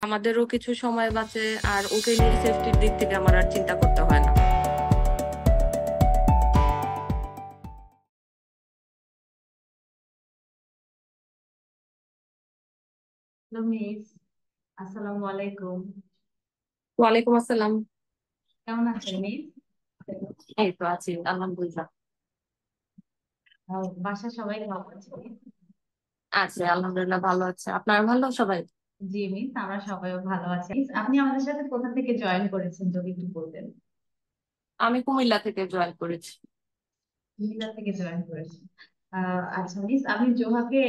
আমাদেরও কিছু সময় বাঁচে, আর ওকে নিয়ে সেফটির দিক থেকে আমার আর চিন্তা করতে হয় না। হ্যালো মিস, আসসালামু আলাইকুম। ওয়ালাইকুম আসসালাম। কেমন আছেন মিস? এই তো আছি, আলহামদুলিল্লাহ। বাসার সবাই ভালো আছে মিস? আছে, আলহামদুলিল্লাহ ভালো আছে। আপনার ভালো সবাই? জি মিস, আমরা সবাইও ভালো আছি। মিস, আপনি আমাদের সাথে কোথা থেকে জয়েন করেছেন যদি একটু বলতেন। আমি কুমিল্লা থেকে জয়েন করেছি। কুমিল্লা থেকে জয়েন করেছেন। আচ্ছা মিস, আপনি জোহাকে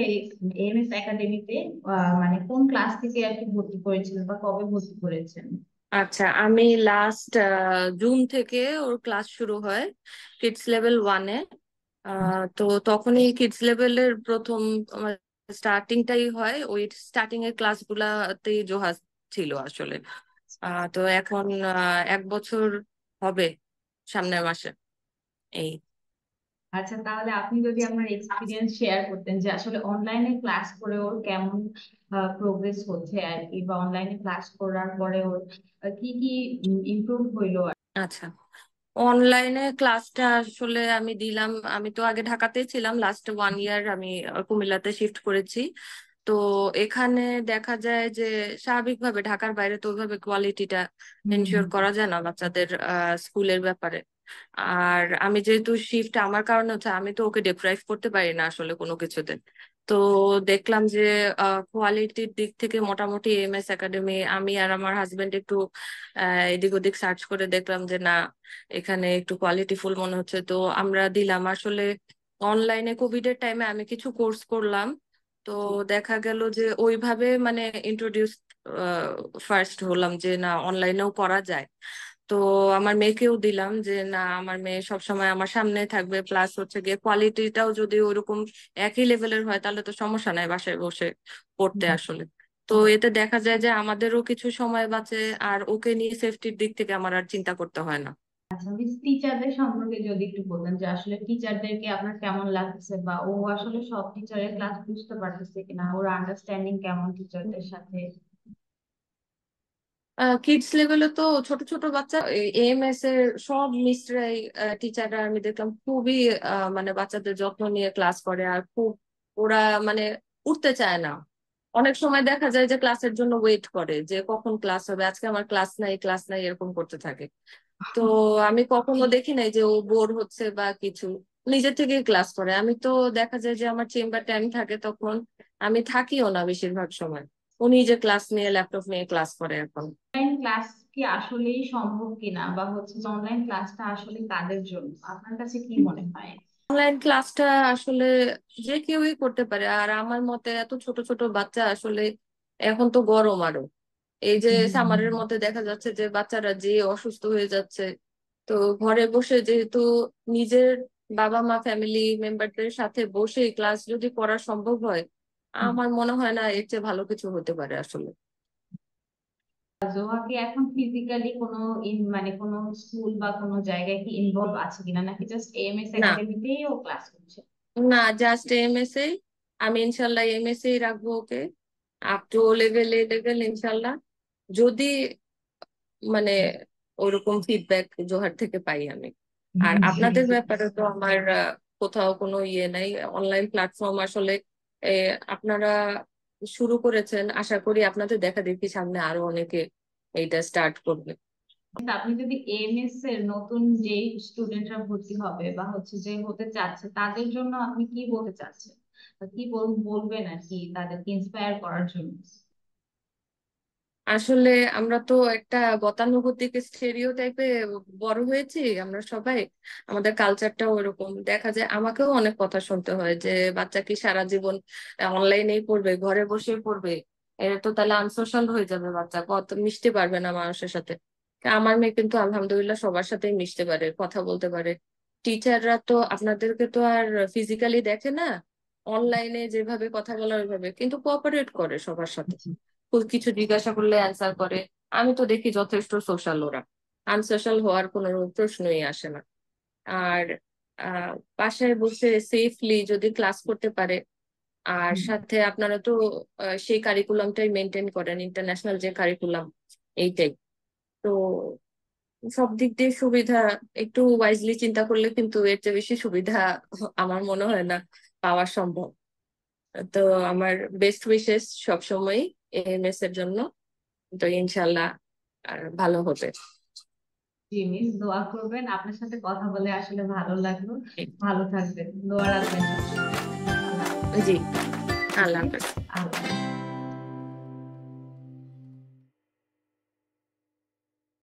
এমএস একাডেমিতে মানে কোন ক্লাস থেকে আর কি ভর্তি করেছিলেন বা কবে ভর্তি করেছেন? আচ্ছা, আমি লাস্ট জুন থেকে ওর ক্লাস শুরু হয় কিডস লেভেল ওয়ানে। তো তখনই কিডস লেভেলের প্রথম স্টার্টিংটাই হয়, ওই স্টার্টিং এর ক্লাসগুলাতেই জোহার ছিল আসলে। তো এখন 1 বছর হবে সামনের মাসে। এই আচ্ছা, তাহলে আপনি যদি আপনার এক্সপিরিয়েন্স শেয়ার করতেন যে আসলে অনলাইনে ক্লাস করে ওর কেমন প্রোগ্রেস হচ্ছে আর কি, বা অনলাইনে ক্লাস করার পরে ওর কি কি ইমপ্রুভ হইলো। আচ্ছা, অনলাইনে ক্লাসটা আসলে আমি দিলাম। আমি তো আগে ঢাকাতেই ছিলাম, লাস্ট 1 ইয়ার আমি কুমিল্লাতে শিফট করেছি। তো এখানে দেখা যায় যে স্বাভাবিকভাবে ঢাকার বাইরে তো ওইভাবে কোয়ালিটিটা এনশিওর হুম। করা যায় না বাচ্চাদের স্কুলের ব্যাপারে। আর আমি যেহেতু শিফট, আমার কারণে হচ্ছে আমি তো ওকে ডিপ্রাইভ করতে পারি না আসলে কোনো কিছুতে। তো দেখলাম যে কোয়ালিটির দিক থেকে মোটামুটি এমএস একাডেমি, আমি আর আমার হাজবেন্ড একটু এদিক ওদিক সার্চ করে দেখলাম যে না, এখানে একটু কোয়ালিটিফুল মনে হচ্ছে, তো আমরা দিলাম আসলে। অনলাইনে কোভিড এর টাইমে আমি কিছু কোর্স করলাম। তো দেখা গেল যে ওইভাবে মানে ইন্ট্রোডিউস ফার্স্ট হলাম যে না, অনলাইনেও করা যায়। তো আমার মেয়েকেও দিলাম যে না, আমার মেয়ে সবসময় আমার সামনে থাকবে, প্লাস হচ্ছে গিয়ে কোয়ালিটিটাও যদি ওরকম একই লেভেলের হয় তাহলে তো সমস্যা নাই বাসায় বসে পড়তে আসলে। তো এতে দেখা যায় যে আমাদেরও কিছু সময় বাঁচে, আর ওকে নিয়ে সেফটির দিক থেকে আমার আর চিন্তা করতে হয় না। আচ্ছা মিস, টিচারদের সম্পর্কে যদি একটু বলতেন যে আসলে টিচারদেরকে আপনার কেমন লাগছে, বা ও আসলে সব টিচারের ক্লাস বুঝতে পারতেছে কিনা, ওর আন্ডারস্ট্যান্ডিং কেমন টিচারদের সাথে। কিডস লেভেলে তো ছোট ছোট বাচ্চা, এএমএস এর সব মিসরাই টিচাররা আমি দেখলাম খুবই মানে বাচ্চাদের যত্ন নিয়ে ক্লাস করে, আর খুব ওরা মানে উঠতে চায় না। অনেক সময় দেখা যায় যে ক্লাসের জন্য ওয়েট করে যে কখন ক্লাস হবে, আজকে আমার ক্লাস নাই, ক্লাস নাই, এরকম করতে থাকে। তো আমি কখনো দেখি নাই যে ও বোর হচ্ছে বা কিছু, নিজের থেকেই ক্লাস করে। আমি তো দেখা যায় যে আমার চেম্বার টাইম থাকে তখন আমি থাকিও না বেশিরভাগ সময়, ও নিজে ক্লাস নিয়ে ল্যাপটপ নিয়ে ক্লাস করে এখন। অনলাইন ক্লাস কি আসলেই সম্ভব কিনা, বা হচ্ছে অনলাইন ক্লাসটা আসলে কাদের জন্য আপনার কাছে কি মনে হয়? অনলাইন ক্লাসটা আসলে যে কেউই করতে পারে, আর আমার মতে এত ছোট ছোট বাচ্চা আসলে, এখন তো গরম আরো, এই যে সামারের মধ্যে দেখা যাচ্ছে যে বাচ্চারা যে অসুস্থ হয়ে যাচ্ছে। তো ঘরে বসে যেহেতু নিজের বাবা মা ফ্যামিলি মেম্বারদের সাথে বসে ক্লাস যদি করা সম্ভব হয়, আমার মনে হয় না এর চেয়ে ভালো কিছু হতে পারে আসলে। জোহা কি এখন ফিজিক্যালি কোনো মানে কোনো স্কুল বা কোনো জায়গায় কি ইনভলভ আছে কিনা, নাকি জাস্ট এএমএস না, একাডেমিতেই ও ক্লাস করছে? না, জাস্ট এমএসএ। আমি ইনশাল্লাহ এমএসএ রাখবো ওকে আপ টু লেভেল ইনশাল্লাহ, যদি মানে ওরকম ফিডব্যাক জোহার থেকে পাই আমি। আর জি আপনাদের জি। ব্যাপারে তো আমার কোথাও কোনো ইয়ে নাই। অনলাইন প্ল্যাটফর্ম আসলে এ, আপনারা শুরু করেছেন, আশা করি আপনাদের দেখা দেখি সামনে আরো অনেকে এইটা স্টার্ট করবে। কিন্তু আপনি যদি এএমএস এর নতুন যে স্টুডেন্টরা ভর্তি হবে বা হচ্ছে যে হতে চাচ্ছে তাদের জন্য আপনি কি বলতে চাচ্ছেন, বা কি বলবেন আর কি তাদেরকে ইন্সপায়ার করার জন্য? আসলে আমরা তো একটা গতানুগতিক স্টেরিও টাইপে বড় হয়েছি আমরা সবাই, আমাদের কালচারটাও এরকম। দেখা যায় আমাকেও অনেক কথা শুনতে হয় যে বাচ্চা কি সারা জীবন অনলাইনেই পড়বে, ঘরে বসেই পড়বে, এর তো তাহলে আনসোশাল হয়ে যাবে, বাচ্চা কত মিশতে পারবে না মানুষের সাথে। আমার মেয়ে কিন্তু আলহামদুলিল্লাহ সবার সাথেই মিশতে পারে, কথা বলতে পারে। টিচাররা তো আপনাদেরকে তো আর ফিজিক্যালি দেখে না, অনলাইনে যেভাবে কথা বলার ওইভাবে কিন্তু কোঅপারেট করে সবার সাথে, কিছু জিজ্ঞাসা করলে অ্যান্সার করে। আমি তো দেখি যথেষ্ট সোশ্যাল ওরা, আনসোশ্যাল হওয়ার কোনো প্রশ্নই আসে না। আর আহ বাসায় বসে সেফলি যদি ক্লাস করতে পারে, আর হুম। সাথে আপনারা তো সেই কারিকুলামটাই মেনটেন করেন, ইন্টারন্যাশনাল যে কারিকুলাম এইটাই। তো সব দিক দিয়ে সুবিধা, একটু ওয়াইজলি চিন্তা করলে কিন্তু এর চেয়ে বেশি সুবিধা আমার মনে হয় না পাওয়া সম্ভব। তো আমার বেস্ট উইশেস সবসময় এএমএস এর জন্য। তো ইনশাল্লাহ আর ভালো হবে। জি মিস, দোয়া করবেন। আপনার সাথে কথা বলে আসলে ভালো লাগলো। ভালো থাকবেন, দোয়া রাখবেন সবসময়। আল্লাহ জি, হাফেজ। আল্লাহ হাফেজ।